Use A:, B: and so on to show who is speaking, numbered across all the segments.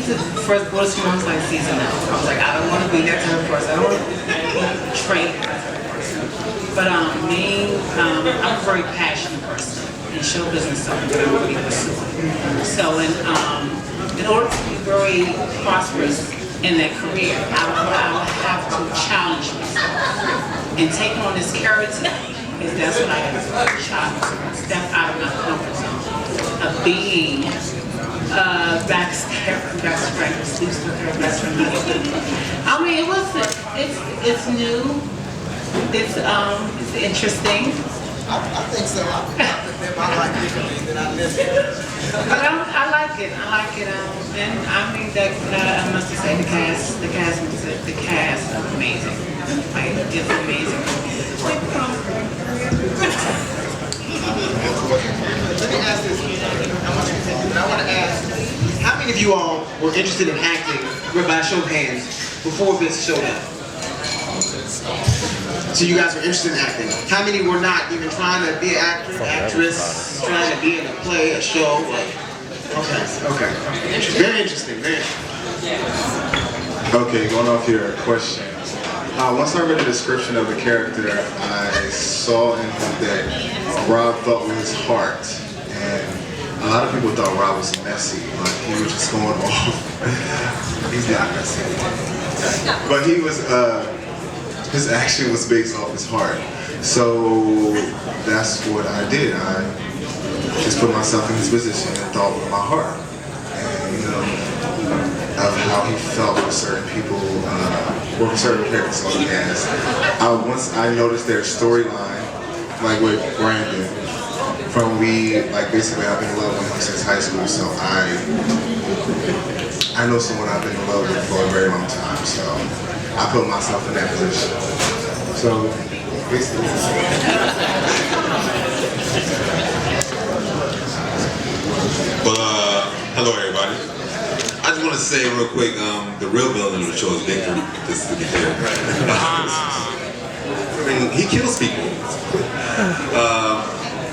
A: to the first Border School, I was like season out. I was like, I don't want to be that type of person. I don't want to be trained that type of person. But I'm a very passionate person. And show business is something that I want to be pursuing. So in order to be very prosperous in that career, I would have to challenge myself. And taking on this character, because that's what I have to challenge myself. Step out of my comfort zone of being backstage. I mean, it's new, it's interesting.
B: I think so. I think I like it differently than I live it.
A: But I like it. And I mean that I must say the cast is amazing. Like, it's amazing.
B: Let me ask this. I want to ask, how many of you all were interested in acting, by show of hands, before this showed up? So you guys were interested in acting. How many were not even trying to be an actor, actress, trying to be in a play, a show? Okay. Very interesting, very interesting.
C: Okay, going off your question. Once I read the description of the character, I saw in him that Rob thought with his heart. And a lot of people thought Rob was messy, but he was just going off. He's not messy. But he was, his action was based off his heart. So that's what I did. I just put myself in his position and thought with my heart. And, you know, of how he felt with certain people, or with certain characters on the cast. Once I noticed their storyline, like with Brandon, basically I've been in love with him since high school, so I know someone I've been in love with for a very long time, so I put myself in that position. So, basically.
D: Well, hello everybody. I just want to say real quick, the real villain of the show is Victor, just to be clear. I mean, he kills people.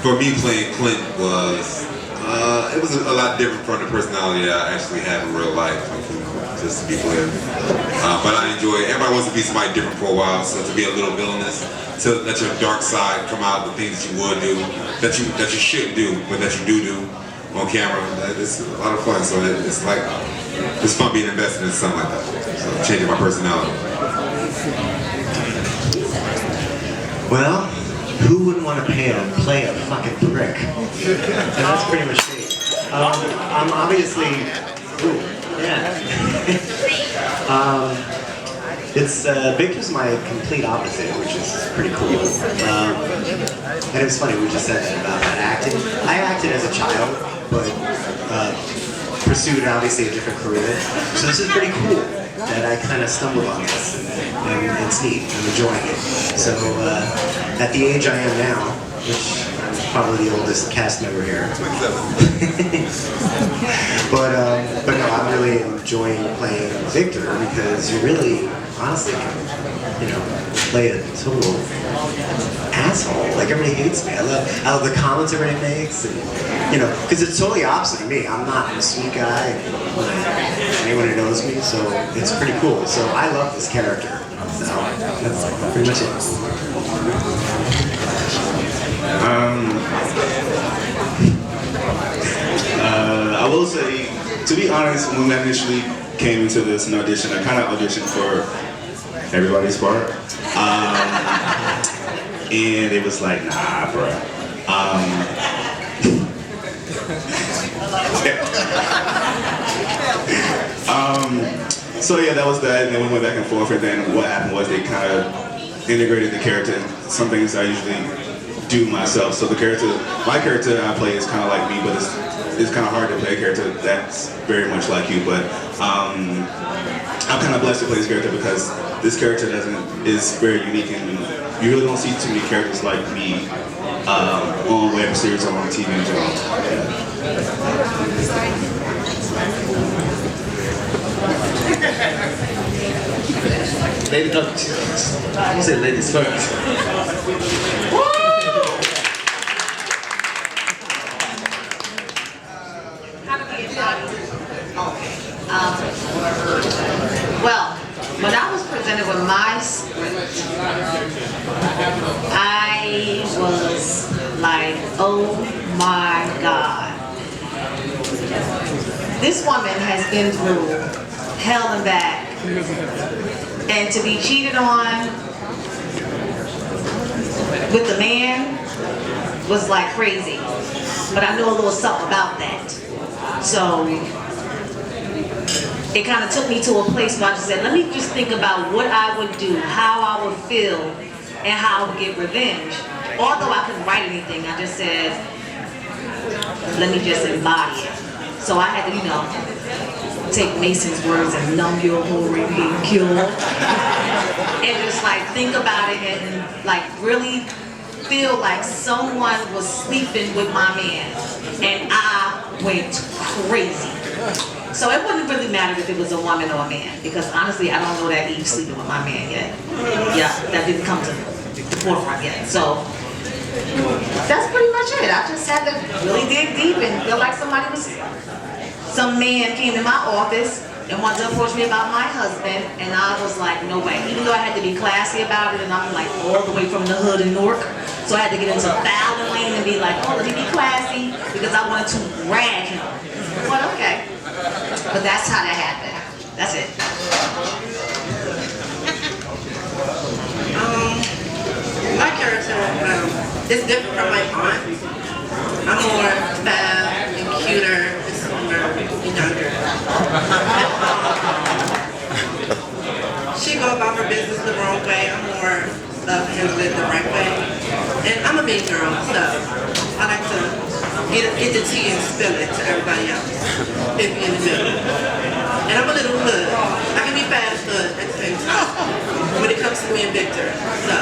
D: For me, playing Clint was, it was a lot different from the personality that I actually have in real life, just to be clear. But I enjoy it. Everybody wants to be somebody different for a while, so to be a little villainous, to let your dark side come out, the things that you would do, that you shouldn't do, but that you do on camera, it's a lot of fun. So it's like, it's fun being invested in something like that. So changing my personality.
E: Well, who wouldn't want to play a fucking prick? And that's pretty much me. I'm obviously, Victor's my complete opposite, which is pretty cool. And it was funny, we just said that about that acting. I acted as a child, but pursued obviously a different career. So this is pretty cool that I kind of stumbled on this, and it's neat. I'm enjoying it. So at the age I am now, which I'm probably the oldest cast member here. But no, I'm really enjoying playing Victor because you really, honestly, play a total asshole. Like, everybody hates me. I love the comments everybody makes, and because it's totally opposite of me. I'm a sweet guy. Anyone who knows me, so it's pretty cool. So I love this character. So that's pretty much it.
F: I will say, to be honest, when I initially came into this and audition, I kind of auditioned for everybody's part. And it was like, nah, bro. So yeah, that was that, and then we went back and forth, and then what happened was they kind of integrated the character in some things I usually do myself. So my character I play is kind of like me, but it's kind of hard to play a character that's very much like you. But I'm kind of blessed to play this character because this character is very unique, and you really don't see too many characters like me on web series or on TV in general.
B: Ladies, I said ladies first.
G: How to be a body. this woman has been through hell and back, and to be cheated on with the man was like crazy. But I know a little something about that. So it kind of took me to a place where I just said, let me just think about what I would do, how I would feel, and how I would get revenge. Although I couldn't write anything, I just said, let me just embody it. So I had to, you know, take Mason's words and numb your whole ridicule. And just like think about it and like really feel like someone was sleeping with my man. And I went crazy. So it wouldn't really matter if it was a woman or a man, because honestly, I don't know that Eve's sleeping with my man yet. Yeah, that didn't come to the forefront yet. So that's pretty much it. I just had to really dig deep and feel like some man came to my office and wanted to approach me about my husband, and I was like, no way. Even though I had to be classy about it, and I'm like all the way from the hood in Newark, so I had to get into Ballroom lane and be like, oh, let me be classy, because I wanted to rag him. But okay. But that's how that happened. That's it.
H: My character is different from my aunt. I'm more fab and cuter and slimmer and younger. She go about her business the wrong way. I'm more handle it the right way. And I'm a mean girl, so I like to get the tea and spill it to everybody else. Hit me in the middle. And I'm a little hood. I can be fast hood at the same time when it comes to me and Victor. So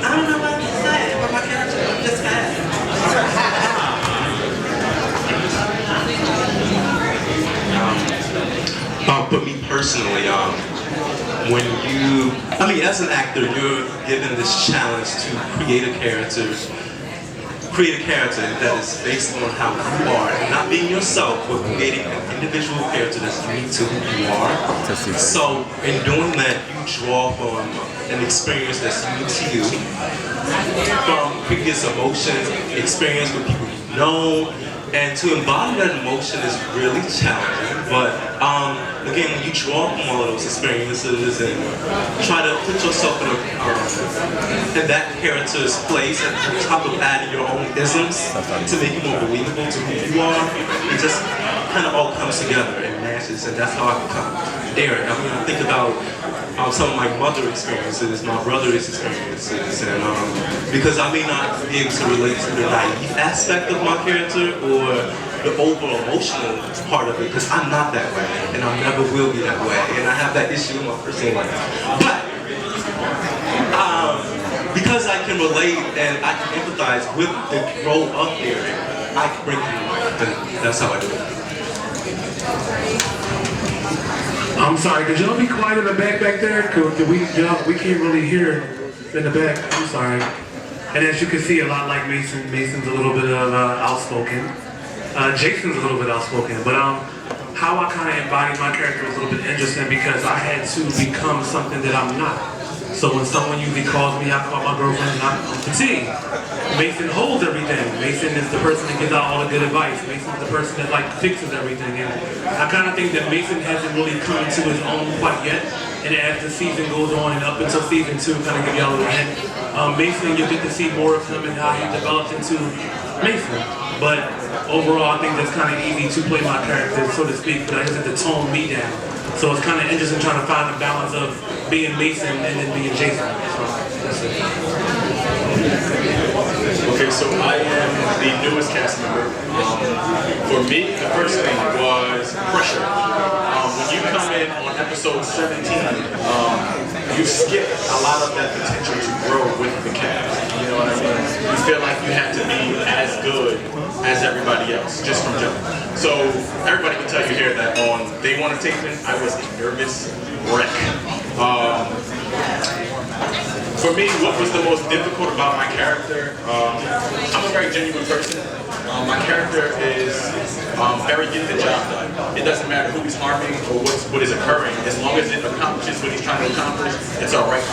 H: I don't know what to say about my character. I'm just fast.
I: But me personally, as an actor, you're given this challenge to create a character that is based on how you are, and not being yourself, but creating an individual character that's unique to who you are. So in doing that, you draw from an experience that's unique to you, from previous emotions, experience with people you know, and to embody that emotion is really challenging. But again, when you draw from all of those experiences and try to put yourself in that character's place and on top of adding your own isms to make you more believable to who you are, it just kind of all comes together and matches, and that's how I become Derek. I mean, I think about some of my mother experiences, my brother's experiences, and because I may not be able to relate to the naive aspect of my character or the overall emotional part of it, because I'm not that way, and I never will be that way, and I have that issue in my personal life. But because I can relate and I can empathize with the role of Derek, I can bring it to life, and that's how I do it.
J: I'm sorry, could y'all be quiet in the back there? We can't really hear in the back. I'm sorry. And as you can see, a lot like Mason, Mason's a little bit of outspoken. Jason's a little bit outspoken. But how I kind of embodied my character was a little bit interesting because I had to become something that I'm not. So when someone usually calls me, I call my girlfriend, I'm fatigued. Mason holds everything. Mason is the person that gives out all the good advice. Mason's the person that like fixes everything. And I kind of think that Mason hasn't really come into his own quite yet. And as the season goes on and up until season 2, kind of give y'all a little hint, Mason, you'll get to see more of him and how he develops into Mason. But overall, I think that's kind of easy to play my character, so to speak, but I just have to tone me down. So it's kind of interesting trying to find the balance of being Mason and then being Jason. So that's it.
K: Okay, so I am the newest cast member. For me, the first thing was pressure. When you come in on episode 17, you skip a lot of that potential to grow with the cast. You know what I mean? You feel like you have to be as good as everybody else, just from jump. So everybody can tell you here that on day 1 of taping, I was a nervous wreck. For me, what was the most difficult about my character? I'm a very genuine person. My character is very getting the job done. It doesn't matter who he's harming or what is occurring. As long as it accomplishes what he's trying to accomplish, it's all right.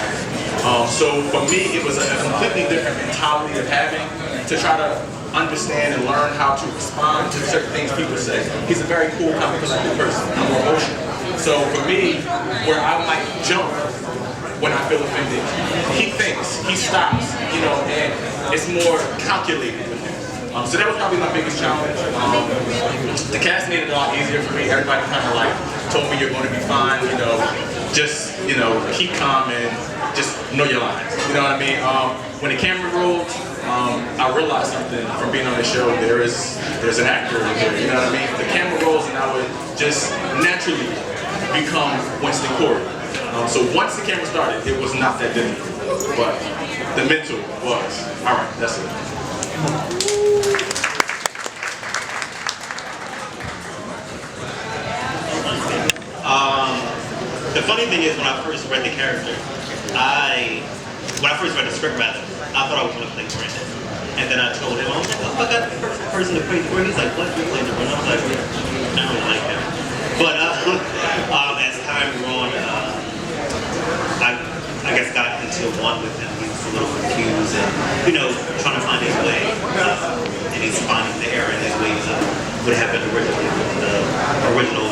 K: So for me, it was a completely different mentality of having to try to understand and learn how to respond to certain things people say. He's a very cool, calm, collected person. I'm more emotional. So for me, where I might jump when I feel offended, he thinks, he stops, you know, and it's more calculated with him. So that was probably my biggest challenge. The cast made it a lot easier for me. Everybody kind of like told me you're going to be fine, you know, just, you know, keep calm and just know your lines. You know what I mean? When the camera rolled, I realized something from being on the show. There's an actor in here, you know what I mean? The camera rolls and I would just naturally become Winston Corey. So once the camera started, it was not that difficult, but the mental was. All right, that's it.
L: The funny thing is, when I first read the character, when I first read the script rather, I thought I was going to play Brandon. And then I told him, I was like, oh, I got the perfect person to play Brandon. He's like, what? You played Brandon? I was like, I don't like him. But as time went on, I guess got into one with him. He was a little confused and, you know, trying to find his way. And he's finding the error in his ways of what happened originally with the original